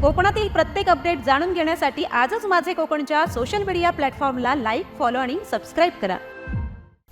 कोकणातील प्रत्येक अपडेट जाणून घेण्यासाठी आजच माझे कोकणच्या सोशल मीडिया प्लॅटफॉर्मला लाईक, फॉलो आणि सबस्क्राईब करा।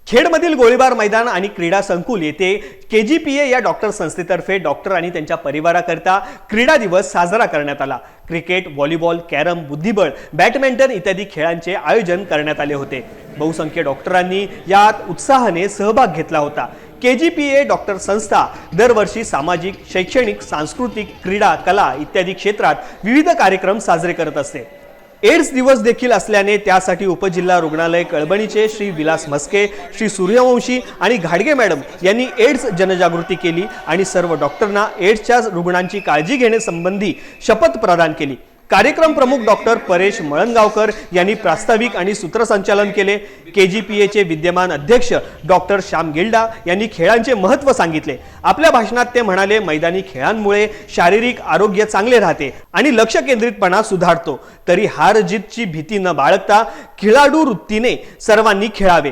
खेडमधील गोळीबार मैदान आणि क्रीडा संकुल येथे KGPA या डॉक्टर संस्थेतर्फे डॉक्टर आणि त्यांच्या परिवाराकरता क्रीडा दिवस साजरा करण्यात आला। क्रिकेट, व्हॉलीबॉल, कॅरम, बुद्धिबळ, बॅडमिंटन इत्यादी खेळांचे आयोजन करण्यात आले होते। बहुसंख्य डॉक्टरांनी यात उत्साहाने सहभाग घेतला होता। KGPA डॉक्टर संस्था दरवर्षी सामाजिक, शैक्षणिक, सांस्कृतिक, क्रीडा, कला इत्यादी क्षेत्रात विविध कार्यक्रम साजरे करत असते। एड्स दिवस देखील असल्याने त्यासाठी उपजिल्हा रुग्णालय कळबणीचे श्री विलास म्हस्के, श्री सूर्यवंशी आणि घाडगे मॅडम यांनी एड्स जनजागृती केली आणि सर्व डॉक्टरांना एड्सच्या रुग्णांची काळजी घेण्यासंबंधी शपथ प्रदान केली। कार्यक्रम प्रमुख डॉक्टर परेश मळणगावकर यांनी प्रास्ताविक आणि सूत्रसंचालन केले। KGPA चे विद्यमान अध्यक्ष डॉक्टर श्याम गिल्डा यांनी खेळांचे महत्त्व सांगितले। आपल्या भाषणात ते म्हणाले, मैदानी खेळांमुळे शारीरिक आरोग्य चांगले राहते आणि लक्ष केंद्रितपणा सुधारतो। तरी हार जीतची भीती न बाळगता खेळाडू वृत्तीने सर्वांनी खेळावे।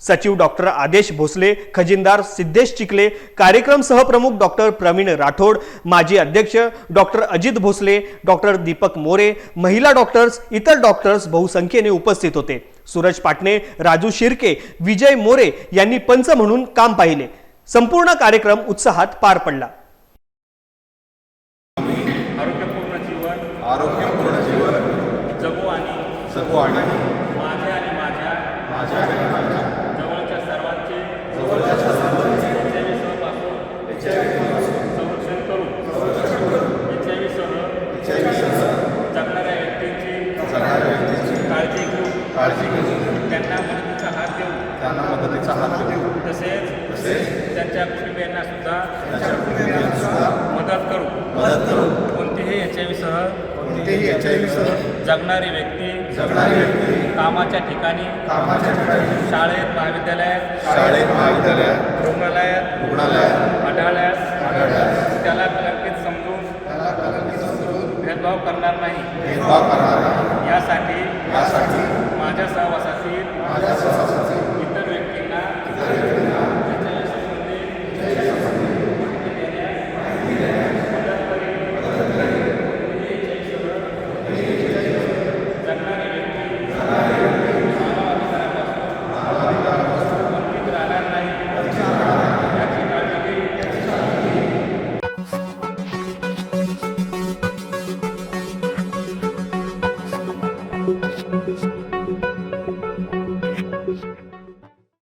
सचिव डॉक्टर आदेश भोसले, खजिनदार सिद्धेश चिखले, कार्यक्रम सहप्रमुख डॉक्टर प्रवीण राठोड, माजी अध्यक्ष डॉक्टर अजित भोसले, डॉक्टर दीपक मोरे, महिला डॉक्टर्स, इतर डॉक्टर्स बहुसंख्येने उपस्थित होते। सूरज पाटणे, राजू शिर्के, विजय मोरे यांनी पंच म्हणून काम पाहिले। संपूर्ण कार्यक्रम उत्साहात पार पडला। आरोग्यपूर्ण जीवन जगू आणि माझ्या जवळच्या सर्वांचे संरक्षण करून HIV सह जगणाऱ्या व्यक्तींची काळजी घेऊन त्यांना मदतीचा हात देऊ तसेच त्यांच्या कुटुंबियांना सुद्धा मदत करू। कोणतीही HIV सह जगणारी व्यक्ती कामाच्या ठिकाणी शाळेत, महाविद्यालयात, रुग्णालयात आढळल्यास त्याला कलंकित समजून भेदभाव करणार नाही। यासाठी माझ्या सहवासातील